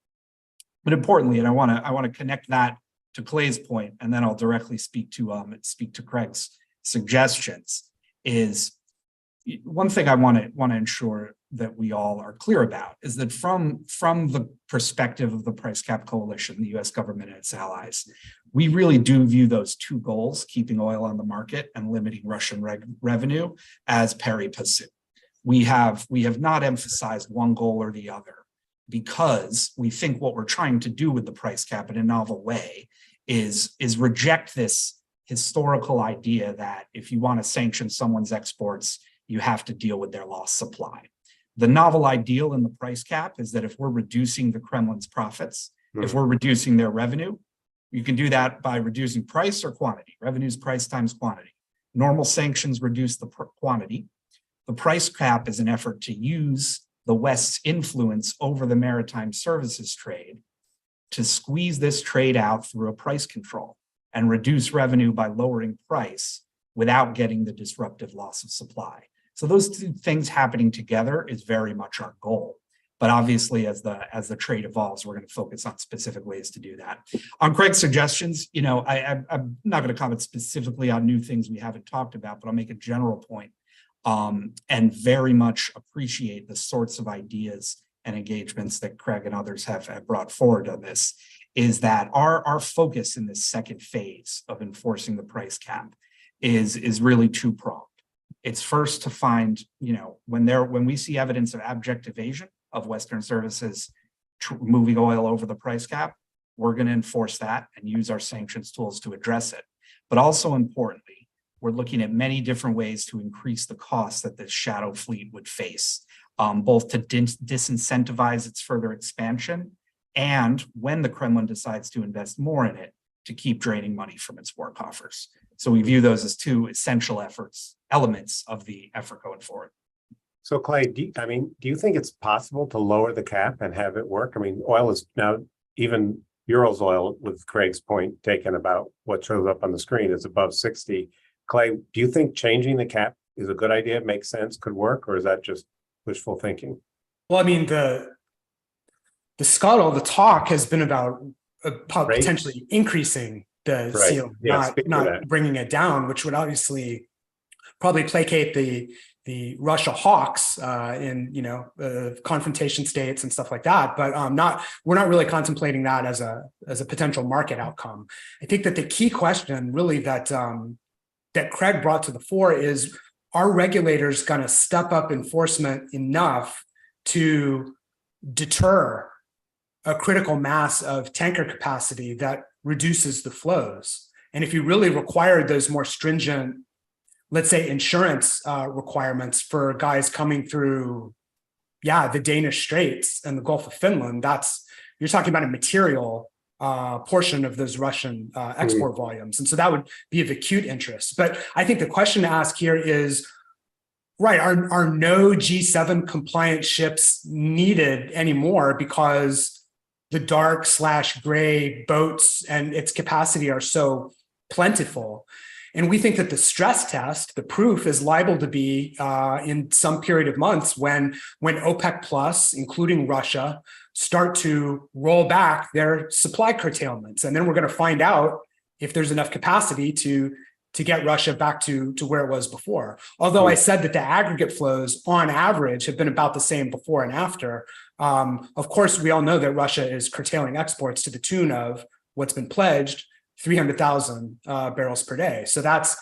But importantly, and I want to connect that to Clay's point, and then I'll directly speak to Craig's suggestions. Is one thing I want to ensure that we all are clear about is that from the perspective of the price cap coalition, the U.S. government and its allies, we really do view those two goals, keeping oil on the market and limiting Russian revenue, as pari passu. We have not emphasized one goal or the other, because we think what we're trying to do with the price cap in a novel way is reject this historical idea that if you want to sanction someone's exports, you have to deal with their lost supply. The novel ideal in the price cap is that if we're reducing the Kremlin's profits, if we're reducing their revenue, you can do that by reducing price or quantity. Revenue is price times quantity. Normal sanctions reduce the quantity. The price cap is an effort to use the West's influence over the maritime services trade to squeeze this trade out through a price control and reduce revenue by lowering price without getting the disruptive loss of supply. So those two things happening together is very much our goal. But obviously, as the trade evolves, we're going to focus on specific ways to do that. On Craig's suggestions, I'm not going to comment specifically on new things we haven't talked about, but I'll make a general point. And very much appreciate the sorts of ideas and engagements that Craig and others have brought forward on this, is that our focus in this second phase of enforcing the price cap is really two-pronged. It's first to find, when we see evidence of abject evasion of Western services moving oil over the price cap, we're going to enforce that and use our sanctions tools to address it. But also importantly, we're looking at many different ways to increase the costs that this shadow fleet would face, both to disincentivize its further expansion, and when the Kremlin decides to invest more in it, to keep draining money from its war coffers. So we view those as two essential elements of the effort going forward. So Clay, do you think it's possible to lower the cap and have it work? I mean, oil is now, even Urals oil, with Craig's point taken about what shows up on the screen, is above 60. Clay, do you think changing the cap is a good idea, makes sense, could work, or is that just wishful thinking? Well, I mean, the talk has been about potentially increasing the seal, not bringing it down, which would obviously probably placate the Russia hawks in confrontation states and stuff like that. But we're not really contemplating that as a potential market outcome. I think that the key question really that Craig brought to the fore is, our regulators going to step up enforcement enough to deter a critical mass of tanker capacity that reduces the flows? And if you really required those more stringent, let's say, insurance requirements for guys coming through, the Danish Straits and the Gulf of Finland, you're talking about a material portion of those Russian export volumes. And so that would be of acute interest. But I think the question to ask here is, right, are no G7 compliant ships needed anymore because the dark/gray boats and its capacity are so plentiful? And we think that the stress test, the proof, is liable to be in some period of months when OPEC Plus, including Russia, start to roll back their supply curtailments. And then we're going to find out if there's enough capacity to get Russia back to where it was before. Although I said that the aggregate flows on average have been about the same before and after. Of course, we all know that Russia is curtailing exports to the tune of what's been pledged, 300,000 barrels per day. So that's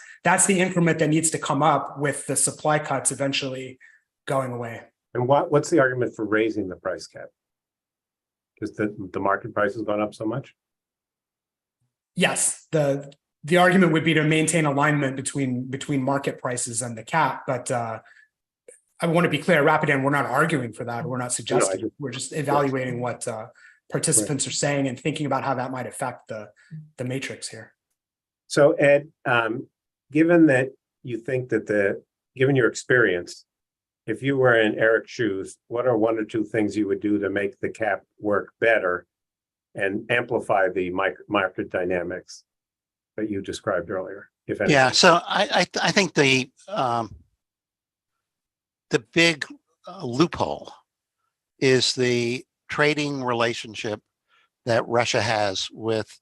the increment that needs to come up with the supply cuts eventually going away. And what's the argument for raising the price cap? Because the market price has gone up so much? Yes, the argument would be to maintain alignment between market prices and the cap. But I want to be clear, Rapidan, we're not arguing for that. We're not suggesting. We're just evaluating what participants are saying and thinking about how that might affect the matrix here. So Ed, given that you think that given your experience, if you were in Eric's shoes, what are one or two things you would do to make the cap work better and amplify the market dynamics that you described earlier, if anything? Yeah, so I think the big loophole is the trading relationship that Russia has with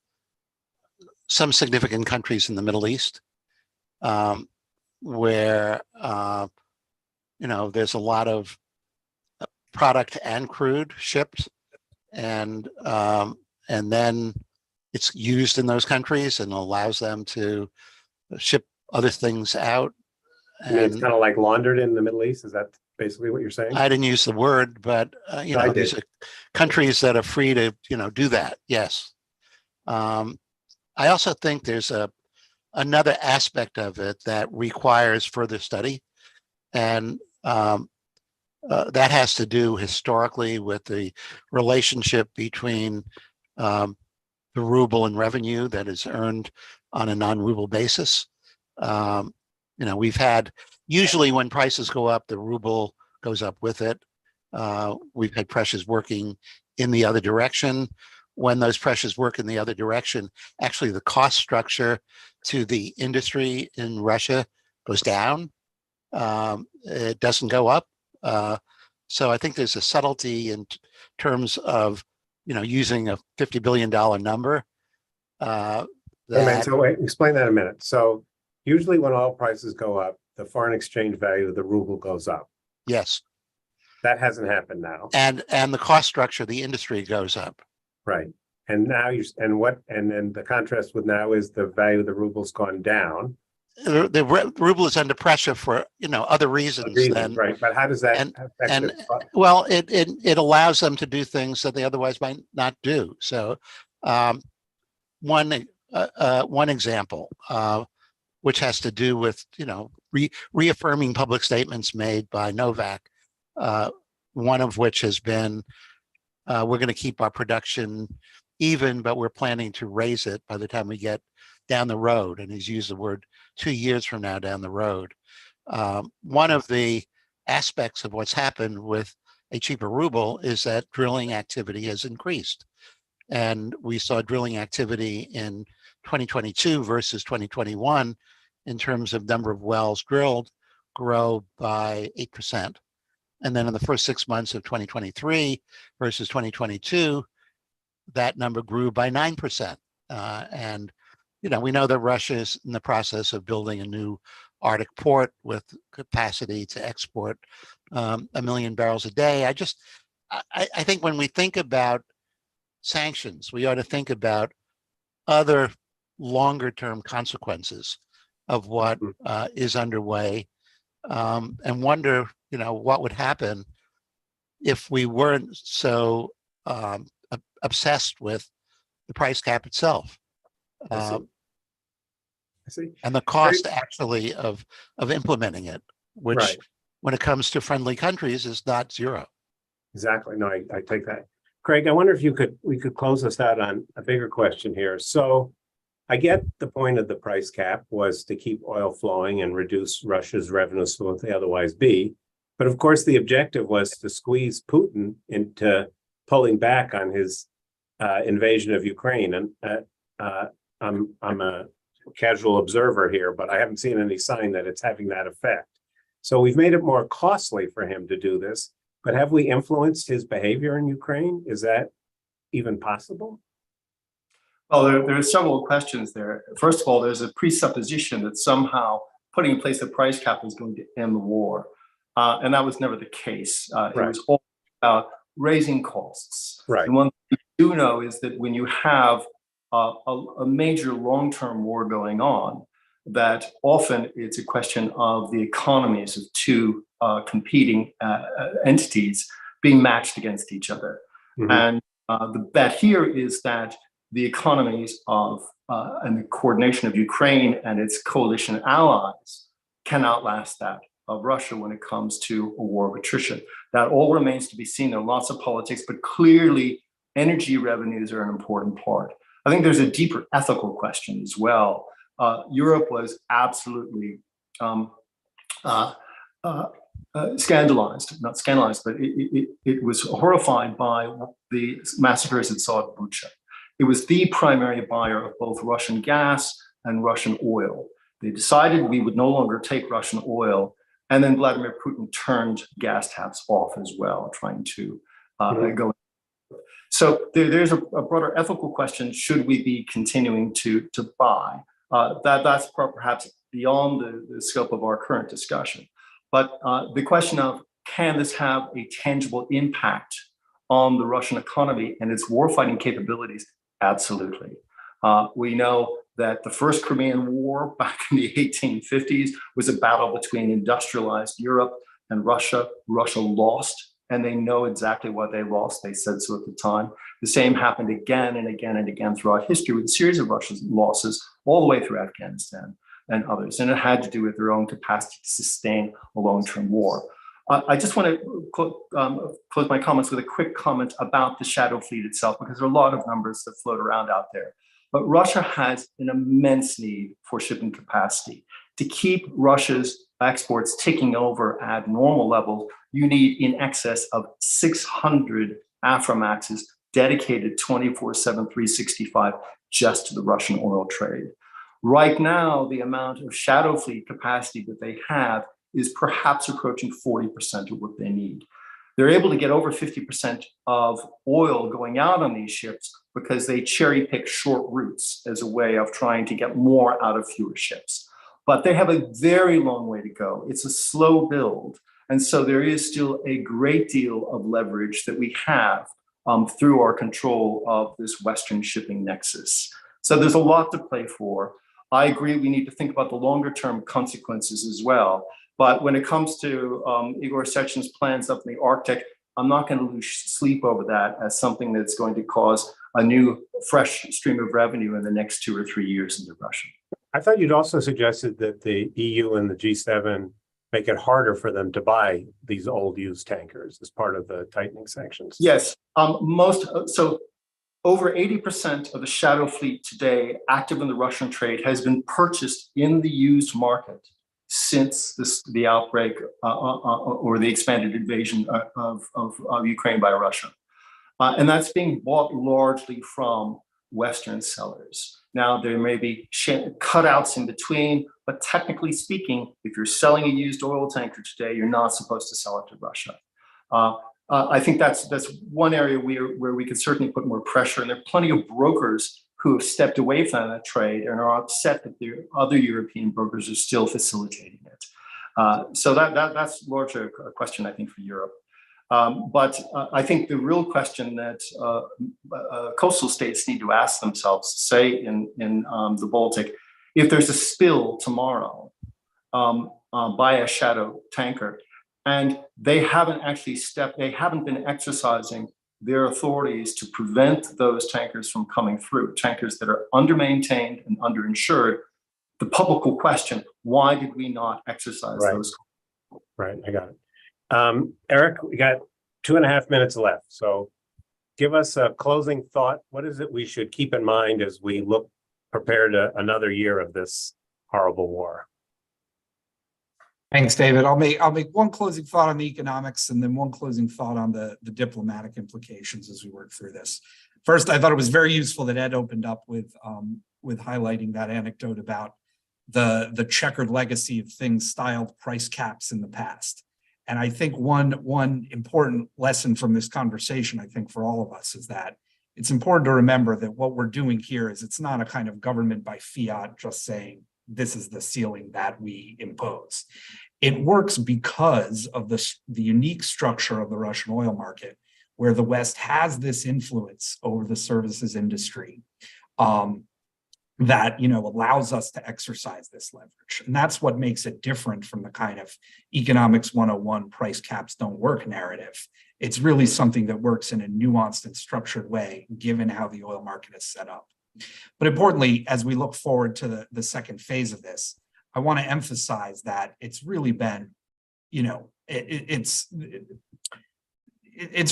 some significant countries in the Middle East, where there's a lot of product and crude shipped, and then it's used in those countries and allows them to ship other things out. And it's kind of like laundered in the Middle East. Is that basically what you're saying? I didn't use the word, but these are countries that are free to do that. Yes. I also think there's another aspect of it that requires further study, and that has to do historically with the relationship between the ruble and revenue that is earned on a non-ruble basis. We've had, usually when prices go up, the ruble goes up with it. We've had pressures working in the other direction. When those pressures work in the other direction, actually the cost structure to the industry in Russia goes down. It doesn't go up. So I think there's a subtlety in terms of, using a $50 billion number. Wait, explain that a minute. So usually when oil prices go up, the foreign exchange value of the ruble goes up. Yes. That hasn't happened now. And the cost structure of the industry goes up. Right. And now and then the contrast with now is the value of the ruble's gone down. The ruble is under pressure for other reasons. Right, but how does that affect it? Well, it allows them to do things that they otherwise might not do. So one example, which has to do with reaffirming public statements made by Novak, one of which has been we're going to keep our production even, but we're planning to raise it by the time we get down the road. And he's used the word 2 years from now down the road. One of the aspects of what's happened with a cheaper ruble is that drilling activity has increased. And we saw drilling activity in 2022 versus 2021 in terms of number of wells drilled grow by 8%. And then in the first 6 months of 2023 versus 2022, that number grew by 9%. And we know that Russia is in the process of building a new Arctic port with capacity to export 1 million barrels a day. I think when we think about sanctions, we ought to think about other longer term consequences of what is underway and wonder, what would happen if we weren't so obsessed with the price cap itself. I see. And the cost actually of implementing it, which Right. when it comes to friendly countries is not zero. Exactly. No, I take that. Craig, I wonder if we could close us out on a bigger question here. So I get the point of the price cap was to keep oil flowing and reduce Russia's revenues from what they otherwise be. But of course, the objective was to squeeze Putin into pulling back on his invasion of Ukraine. And I'm a casual observer here, but I haven't seen any sign that it's having that effect. So we've made it more costly for him to do this. But have we influenced his behavior in Ukraine? Is that even possible? Well, there are several questions there. First of all, there's a presupposition that somehow putting in place a price cap is going to end the war. And that was never the case. It was all about raising costs. Right. And one thing we do know is that when you have a major long-term war going on, that often it's a question of the economies of two competing entities being matched against each other. Mm-hmm. And the bet here is that the economies of and the coordination of Ukraine and its coalition allies can outlast that of Russia when it comes to a war of attrition. That all remains to be seen. There are lots of politics, but clearly energy revenues are an important part. I think there's a deeper ethical question as well. Europe was absolutely scandalized, not scandalized, but it was horrified by the massacres it saw at Bucha. It was the primary buyer of both Russian gas and Russian oil. They decided we would no longer take Russian oil, and then Vladimir Putin turned gas taps off as well, trying to go. So there's a broader ethical question: should we be continuing to buy? That's perhaps beyond the scope of our current discussion. But the question of can this have a tangible impact on the Russian economy and its warfighting capabilities? Absolutely. We know that the first Crimean War back in the 1850s was a battle between industrialized Europe and Russia. Russia lost, and they know exactly what they lost. They said so at the time. The same happened again and again and again throughout history with a series of Russia's losses all the way through Afghanistan and others. And it had to do with their own capacity to sustain a long-term war. I just want to close my comments with a quick comment about the shadow fleet itself, because there are a lot of numbers that float around out there. But Russia has an immense need for shipping capacity. To keep Russia's exports ticking over at normal levels, you need in excess of 600 Aframaxes dedicated 24/7, 365 just to the Russian oil trade. Right now, the amount of shadow fleet capacity that they have is perhaps approaching 40% of what they need. They're able to get over 50% of oil going out on these ships because they cherry pick short routes as a way of trying to get more out of fewer ships. But they have a very long way to go. It's a slow build. And so there is still a great deal of leverage that we have through our control of this Western shipping nexus. So there's a lot to play for. I agree we need to think about the longer term consequences as well. But when it comes to Igor Sechen's plans up in the Arctic, I'm not going to lose sleep over that as something that's going to cause a new, fresh stream of revenue in the next 2 or 3 years into Russia. I thought you'd also suggested that the EU and the G7 make it harder for them to buy these old used tankers as part of the tightening sanctions. Yes, so over 80% of the shadow fleet today active in the Russian trade has been purchased in the used market since the outbreak or the expanded invasion of Ukraine by Russia. And that's being bought largely from Western sellers. Now, there may be cutouts in between, but technically speaking, if you're selling a used oil tanker today, you're not supposed to sell it to Russia. I think that's one area where we could certainly put more pressure. And there are plenty of brokers who have stepped away from that trade and are upset that the other European brokers are still facilitating it. So that's largely a question, I think, for Europe. But I think the real question that coastal states need to ask themselves, say in the Baltic, if there's a spill tomorrow, by a shadow tanker. And they haven't been exercising their authorities to prevent those tankers from coming through, tankers that are under-maintained and underinsured. The public will question, why did we not exercise those? Right, I got it. Eric, we got 2.5 minutes left. So give us a closing thought. What is it we should keep in mind as we prepare to another year of this horrible war? Thanks, David. I'll make one closing thought on the economics and then one closing thought on the diplomatic implications as we work through this. First, I thought it was very useful that Ed opened up with highlighting that anecdote about the checkered legacy of things styled price caps in the past. And I think one important lesson from this conversation, I think for all of us, is that it's important to remember that what we're doing here is it's not a kind of government by fiat just saying this is the ceiling that we impose. It works because of the unique structure of the Russian oil market, where the West has this influence over the services industry that allows us to exercise this leverage. And that's what makes it different from the kind of economics 101 price caps don't work narrative. It's really something that works in a nuanced and structured way, given how the oil market is set up. But importantly, as we look forward to the second phase of this, I want to emphasize that it's really been, it's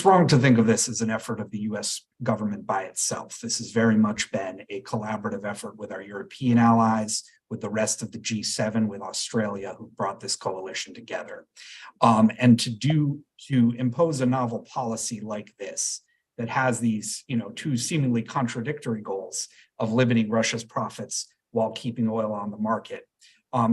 wrong to think of this as an effort of the US government by itself. This has very much been a collaborative effort with our European allies, with the rest of the G7, with Australia, who brought this coalition together. And to impose a novel policy like this that has these, two seemingly contradictory goals of limiting Russia's profits while keeping oil on the market,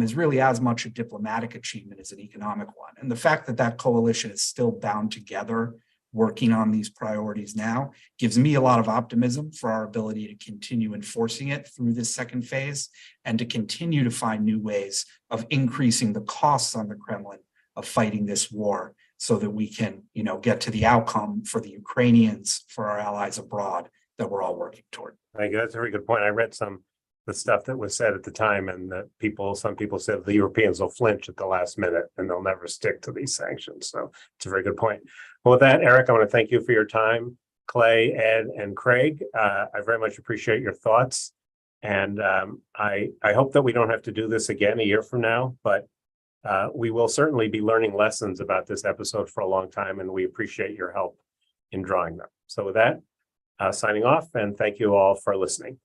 is really as much a diplomatic achievement as an economic one. And the fact that that coalition is still bound together, working on these priorities now, gives me a lot of optimism for our ability to continue enforcing it through this second phase and to continue to find new ways of increasing the costs on the Kremlin of fighting this war so that we can, get to the outcome for the Ukrainians, for our allies abroad that we're all working toward. Thank you. That's a very good point. I read the stuff that was said at the time, and that some people said the Europeans will flinch at the last minute and they'll never stick to these sanctions. So it's a very good point. Well, with that, Eric, I want to thank you for your time. Clay, Ed, and Craig, I very much appreciate your thoughts. And I hope that we don't have to do this again a year from now, but we will certainly be learning lessons about this episode for a long time, and we appreciate your help in drawing them. So with that, signing off, and thank you all for listening.